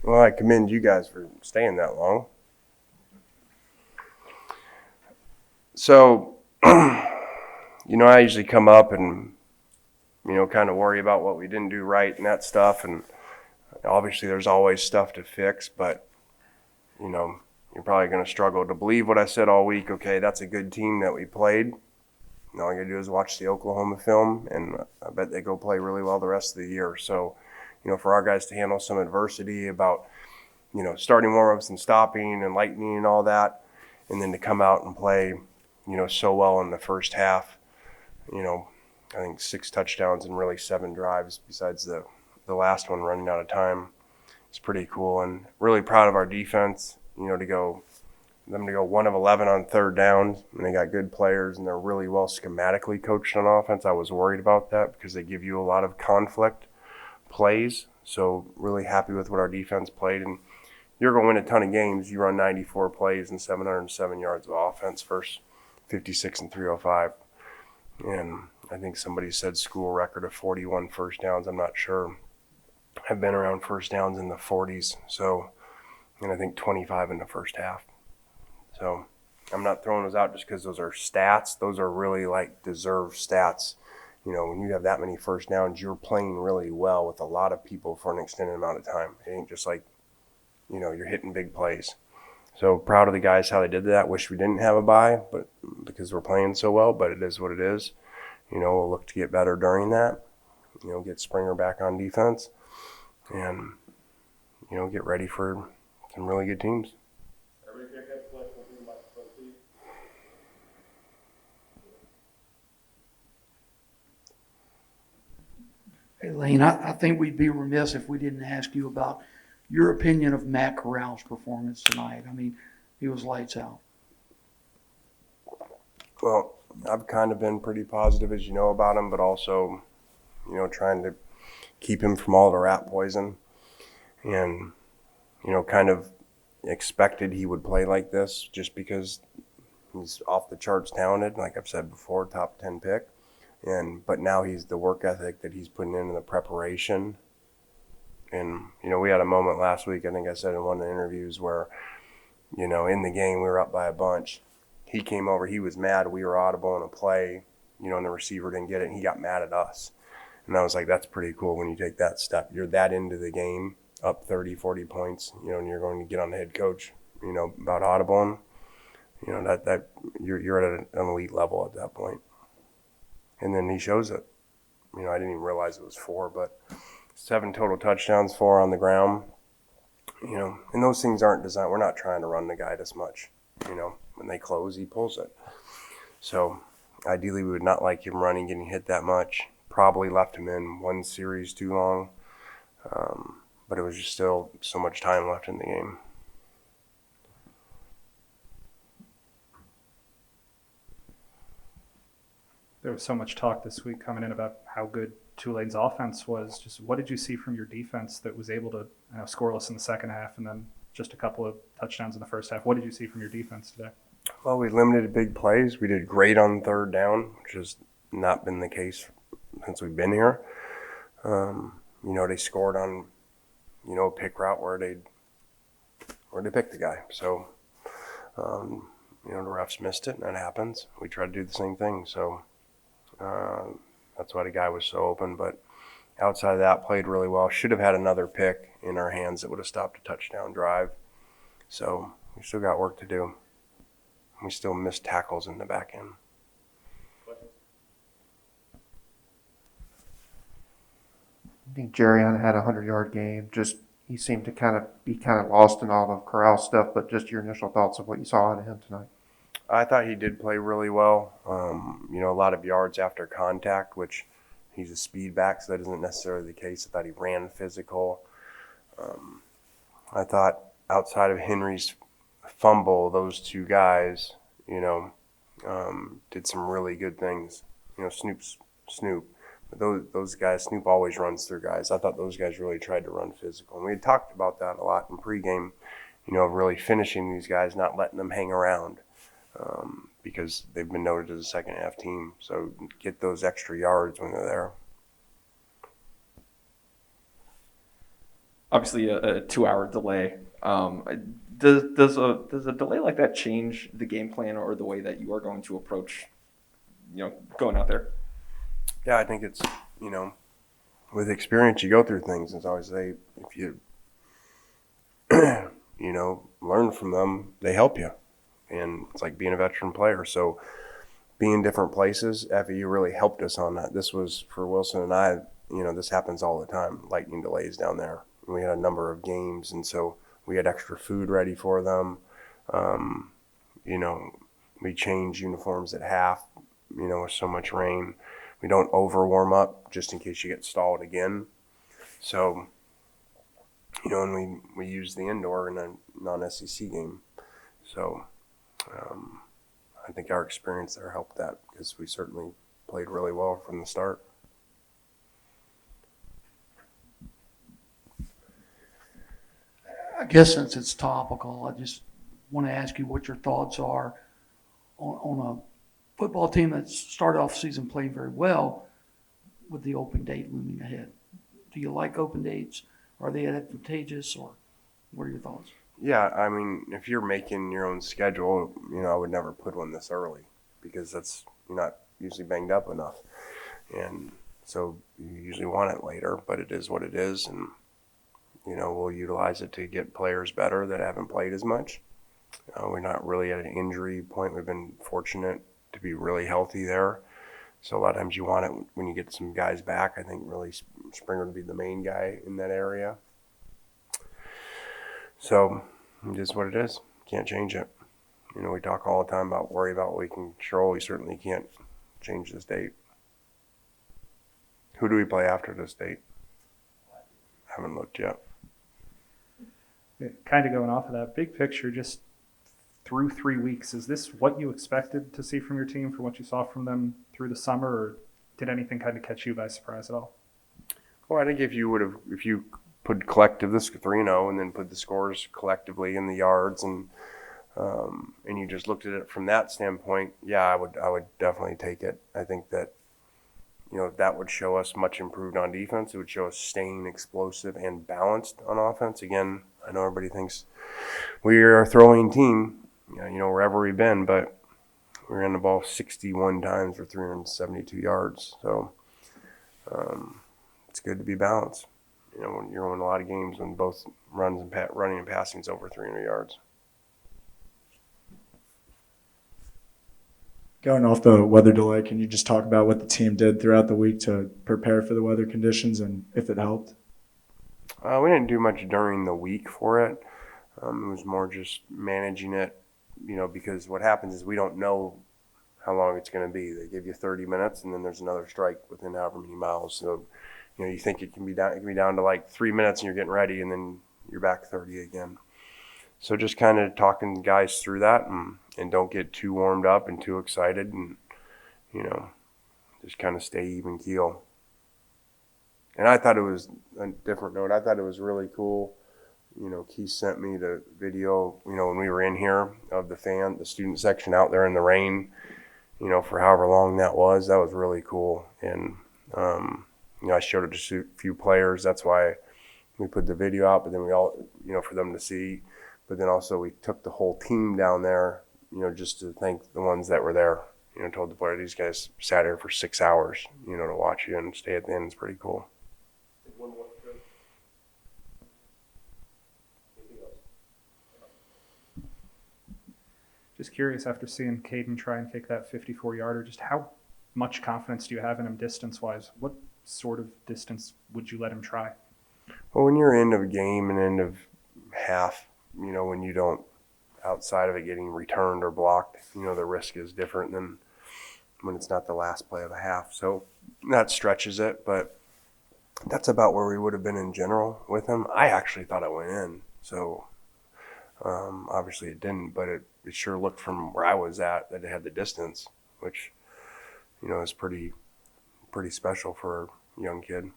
Well, I commend you guys for staying that long. So, I usually come up and, kind of worry about what we didn't do right and that stuff. And obviously there's always stuff to fix, but, you're probably going to struggle to believe what I said all week. Okay, that's a good team that we played. All you got to do is watch the Oklahoma film, and I bet they go play really well the rest of the year. So, for our guys to handle some adversity about, starting warm-ups and stopping and lightning and all that, and then to come out and play, so well in the first half, I think 6 touchdowns and really 7 drives besides the last one running out of time. It's pretty cool, and really proud of our defense, to go 1 of 11 on third downs, and they got good players, and they're really well schematically coached on offense. I was worried about that because they give you a lot of conflict plays, so really happy with what our defense played. And you're going to win a ton of games. You run 94 plays and 707 yards of offense versus 56 and 305. And I think somebody said school record of 41 first downs. I'm not sure. I've been around first downs in the 40s, and I think 25 in the first half. So I'm not throwing those out just because those are stats. Those are really deserved stats. When you have that many first downs, you're playing really well with a lot of people for an extended amount of time. It ain't just you're hitting big plays. So proud of the guys how they did that. Wish we didn't have a bye, but because we're playing so well, but it is what it is. We'll look to get better during that. Get Springer back on defense and, get ready for some really good teams. Hey, Lane, I think we'd be remiss if we didn't ask you about your opinion of Matt Corral's performance tonight. I mean, he was lights out. Well, I've kind of been pretty positive, as you know, about him, but also, trying to keep him from all the rat poison. And, kind of expected he would play like this just because he's off the charts talented, like I've said before, top 10 pick. But now he's the work ethic that he's putting in the preparation. And, we had a moment last week, I think I said in one of the interviews, where, in the game we were up by a bunch. He came over, he was mad we were audible in a play, and the receiver didn't get it, and he got mad at us. And I was like, that's pretty cool when you take that step. You're that into the game, up 30, 40 points, and you're going to get on the head coach, about audibling. That you're at an elite level at that point. And then he shows it. I didn't even realize it was 4, but 7 total touchdowns, 4 on the ground. And those things aren't designed. We're not trying to run the guy this much. When they close, he pulls it. So ideally, we would not like him running, getting hit that much. Probably left him in one series too long. But it was just still so much time left in the game. There was so much talk this week coming in about how good Tulane's offense was. Just what did you see from your defense that was able to scoreless in the second half and then just a couple of touchdowns in the first half? What did you see from your defense today? Well, we limited big plays. We did great on third down, which has not been the case since we've been here. They scored on, a pick route where they picked the guy. So, the refs missed it, and that happens. We tried to do the same thing. So that's why the guy was so open. But outside of that, played really well. Should have had another pick in our hands that would have stopped a touchdown drive. So we still got work to do. We still missed tackles in the back end. I think Jerrion had a 100-yard game. Just he seemed to be lost in all the Corral stuff, but just your initial thoughts of what you saw out of him tonight. I thought he did play really well. A lot of yards after contact, which he's a speed back, so that isn't necessarily the case. I thought he ran physical. I thought outside of Henry's fumble, those two guys, did some really good things. Snoop. But those guys, Snoop always runs through guys. I thought those guys really tried to run physical. And we had talked about that a lot in pregame, of really finishing these guys, not letting them hang around because they've been noted as a second half team. So get those extra yards when they're there. obviously a 2 hour delay. Does a delay like that change the game plan or the way that you are going to approach, going out there? Yeah, I think it's, with experience you go through things. As I always say, if you, learn from them, they help you. And it's like being a veteran player. So being in different places, FAU really helped us on that. This was for Wilson and I, this happens all the time, lightning delays down there. We had a number of games, and so we had extra food ready for them. Um, we change uniforms at half, with so much rain. We don't over warm up just in case you get stalled again. So, and we use the indoor in a non-SEC game. So I think our experience there helped that because we certainly played really well from the start. I guess since it's topical, I just want to ask you what your thoughts are on a football team that's started off the season playing very well with the open date looming ahead. Do you like open dates? Are they advantageous, or what are your thoughts? Yeah, I mean, if you're making your own schedule, I would never put one this early because you're not usually banged up enough. And so you usually want it later, but it is what it is. And, we'll utilize it to get players better that haven't played as much. We're not really at an injury point. We've been fortunate to be really healthy there. So a lot of times you want it when you get some guys back. I think really Springer would be the main guy in that area. So it is what it is. Can't change it. We talk all the time about worry about what we can control. We certainly can't change this date. Who do we play after this date? Haven't looked yet. Kind of going off of that big picture, just through 3 weeks, is this what you expected to see from your team from what you saw from them through the summer, or did anything kind of catch you by surprise at all? Well, I think if you put collective, this 3-0, and then put the scores collectively in the yards, and you just looked at it from that standpoint, yeah, I would definitely take it. I think that that would show us much improved on defense. It would show us staying explosive and balanced on offense. Again, I know everybody thinks we are a throwing team, wherever we've been, but we ran the ball 61 times for 372 yards. So it's good to be balanced. When you're in a lot of games when both running and passing is over 300 yards. Going off the weather delay, can you just talk about what the team did throughout the week to prepare for the weather conditions and if it helped? We didn't do much during the week for it. It was more just managing it, because what happens is we don't know how long it's going to be. They give you 30 minutes, and then there's another strike within however many miles. So, you think it can be down to like 3 minutes, and you're getting ready, and then you're back 30 again. So just kind of talking guys through that, and don't get too warmed up and too excited, and just kind of stay even keel. And I thought it was a different note. I thought it was really cool. Keith sent me the video, when we were in here of the student section out there in the rain, for however long that was. That was really cool. And, I showed it to a few players. That's why we put the video out, but then we all, for them to see. But then also we took the whole team down there, just to thank the ones that were there. Told the player, these guys sat here for 6 hours, to watch you and stay at the end. It's pretty cool. Just curious, after seeing Caden try and kick that 54-yarder, just how much confidence do you have in him distance-wise? What sort of distance would you let him try? Well, when you're end of a game and end of half, when you don't, outside of it getting returned or blocked, the risk is different than when it's not the last play of a half. So that stretches it, but that's about where we would have been in general with him. I actually thought it went in. So obviously it didn't, but it sure looked from where I was at that it had the distance, which, is pretty special for a young kid.